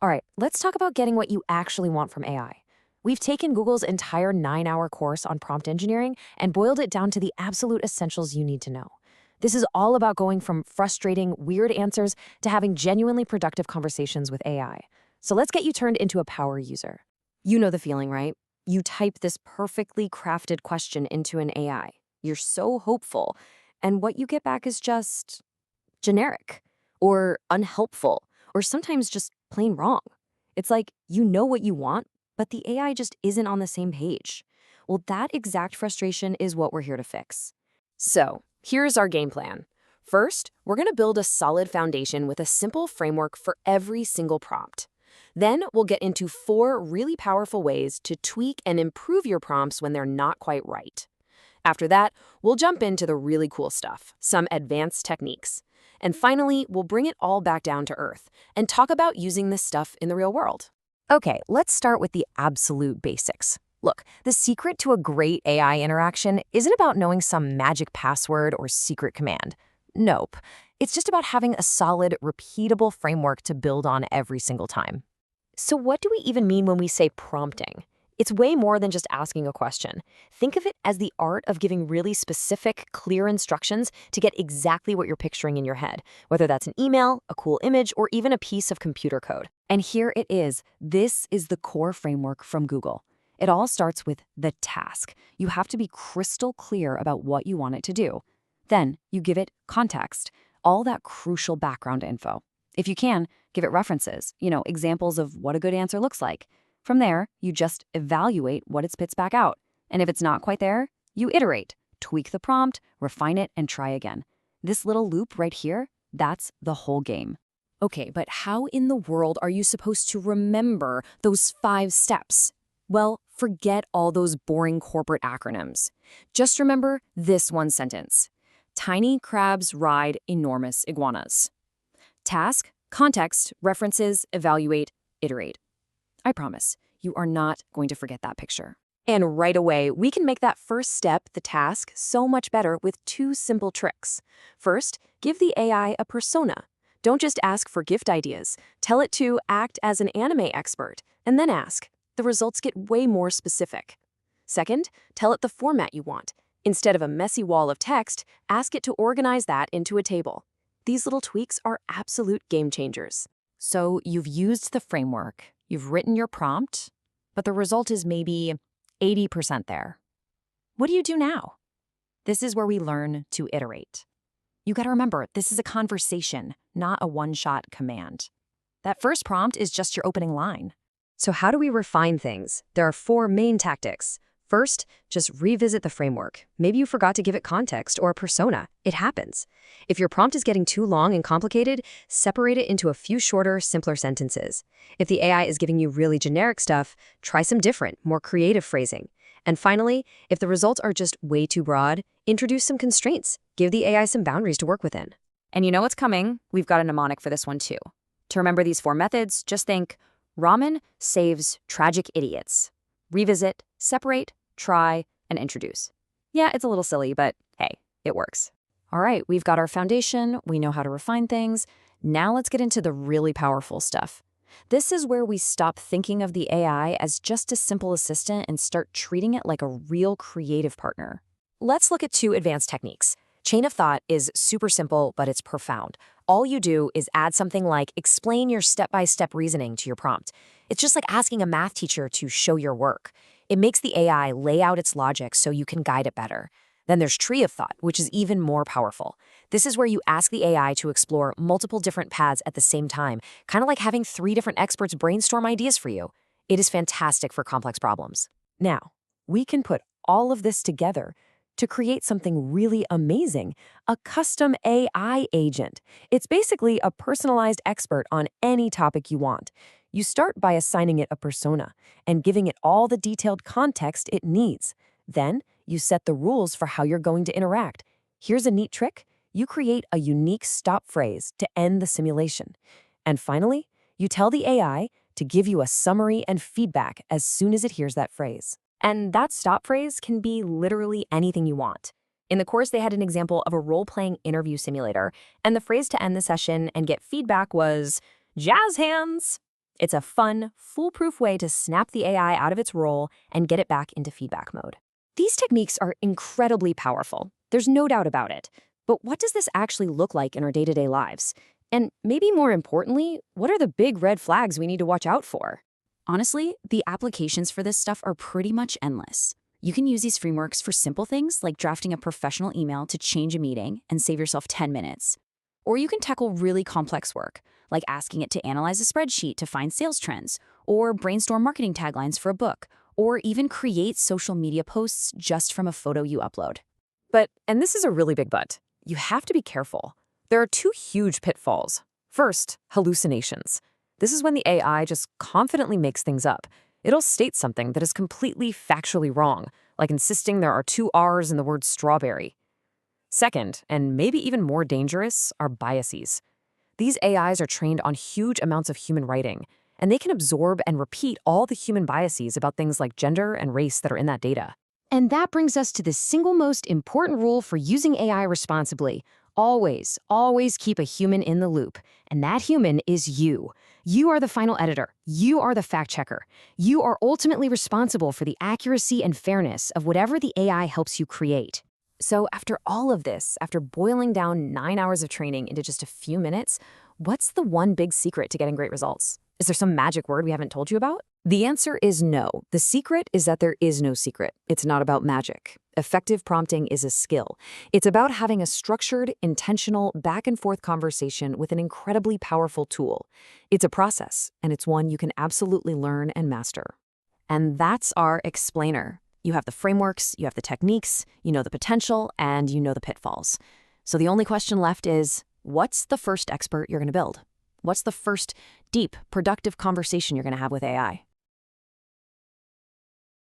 All right, let's talk about getting what you actually want from AI. We've taken Google's entire 9-hour course on prompt engineering and boiled it down to the absolute essentials you need to know. This is all about going from frustrating, weird answers to having genuinely productive conversations with AI. So let's get you turned into a power user. You know the feeling, right? You type this perfectly crafted question into an AI. You're so hopeful, and what you get back is just generic or unhelpful or sometimes just plain wrong. It's like you know what you want, but the AI just isn't on the same page. Well, that exact frustration is what we're here to fix. So, here's our game plan. First, we're going to build a solid foundation with a simple framework for every single prompt. Then, we'll get into 4 really powerful ways to tweak and improve your prompts when they're not quite right. After that, we'll jump into the really cool stuff, some advanced techniques. And finally, we'll bring it all back down to earth and talk about using this stuff in the real world. Okay, let's start with the absolute basics. Look, the secret to a great AI interaction isn't about knowing some magic password or secret command. Nope. It's just about having a solid, repeatable framework to build on every single time. So what do we even mean when we say prompting? It's way more than just asking a question. Think of it as the art of giving really specific, clear instructions to get exactly what you're picturing in your head, whether that's an email, a cool image, or even a piece of computer code. And here it is. This is the core framework from Google. It all starts with the task. You have to be crystal clear about what you want it to do. Then you give it context, all that crucial background info. If you can, give it references, examples of what a good answer looks like. From there, you just evaluate what it spits back out. And if it's not quite there, you iterate, tweak the prompt, refine it, and try again. This little loop right here, that's the whole game. Okay, but how in the world are you supposed to remember those 5 steps? Well, forget all those boring corporate acronyms. Just remember this one sentence. Tiny crabs ride enormous iguanas. Task, context, references, evaluate, iterate. I promise, you are not going to forget that picture. And right away, we can make that first step, the task, so much better with 2 simple tricks. First, give the AI a persona. Don't just ask for gift ideas. Tell it to act as an anime expert, and then ask. The results get way more specific. Second, tell it the format you want. Instead of a messy wall of text, ask it to organize that into a table. These little tweaks are absolute game changers. So you've used the framework. You've written your prompt, but the result is maybe 80% there. What do you do now? This is where we learn to iterate. You gotta remember, this is a conversation, not a one-shot command. That first prompt is just your opening line. So how do we refine things? There are 4 main tactics. First, just revisit the framework. Maybe you forgot to give it context or a persona. It happens. If your prompt is getting too long and complicated, separate it into a few shorter, simpler sentences. If the AI is giving you really generic stuff, try some different, more creative phrasing. And finally, if the results are just way too broad, introduce some constraints. Give the AI some boundaries to work within. And you know what's coming? We've got a mnemonic for this one too. To remember these 4 methods, just think, ramen saves tragic idiots. Revisit, separate, try, and introduce. Yeah, it's a little silly, but hey, it works. All right, we've got our foundation. We know how to refine things. Now let's get into the really powerful stuff. This is where we stop thinking of the AI as just a simple assistant and start treating it like a real creative partner. Let's look at 2 advanced techniques. Chain of thought is super simple, but it's profound. All you do is add something like explain your step-by-step reasoning to your prompt. It's just like asking a math teacher to show your work. It makes the AI lay out its logic so you can guide it better. Then there's tree of thought, which is even more powerful. This is where you ask the AI to explore multiple different paths at the same time, kind of like having 3 different experts brainstorm ideas for you. It is fantastic for complex problems. Now, we can put all of this together to create something really amazing, a custom AI agent. It's basically a personalized expert on any topic you want. You start by assigning it a persona and giving it all the detailed context it needs. Then, you set the rules for how you're going to interact. Here's a neat trick. You create a unique stop phrase to end the simulation. And finally, you tell the AI to give you a summary and feedback as soon as it hears that phrase. And that stop phrase can be literally anything you want. In the course, they had an example of a role-playing interview simulator, and the phrase to end the session and get feedback was, jazz hands. It's a fun, foolproof way to snap the AI out of its role and get it back into feedback mode. These techniques are incredibly powerful. There's no doubt about it. But what does this actually look like in our day-to-day lives? And maybe more importantly, what are the big red flags we need to watch out for? Honestly, the applications for this stuff are pretty much endless. You can use these frameworks for simple things like drafting a professional email to change a meeting and save yourself 10 minutes. Or you can tackle really complex work, like asking it to analyze a spreadsheet to find sales trends, or brainstorm marketing taglines for a book, or even create social media posts just from a photo you upload. But, and this is a really big but, you have to be careful. There are two huge pitfalls. First, hallucinations. This is when the AI just confidently makes things up. It'll state something that is completely factually wrong, like insisting there are two R's in the word strawberry. Second, and maybe even more dangerous, are biases. These AIs are trained on huge amounts of human writing, and they can absorb and repeat all the human biases about things like gender and race that are in that data. And that brings us to the single most important rule for using AI responsibly. Always, always keep a human in the loop. And that human is you. You are the final editor. You are the fact checker. You are ultimately responsible for the accuracy and fairness of whatever the AI helps you create. So after all of this, after boiling down 9 hours of training into just a few minutes, what's the one big secret to getting great results? Is there some magic word we haven't told you about? The answer is no. The secret is that there is no secret. It's not about magic. Effective prompting is a skill. It's about having a structured, intentional, back-and-forth conversation with an incredibly powerful tool. It's a process, and it's one you can absolutely learn and master. And that's our explainer. You have the frameworks, you have the techniques, you know the potential, and you know the pitfalls. So the only question left is, what's the first expert you're going to build? What's the first deep, productive conversation you're going to have with AI?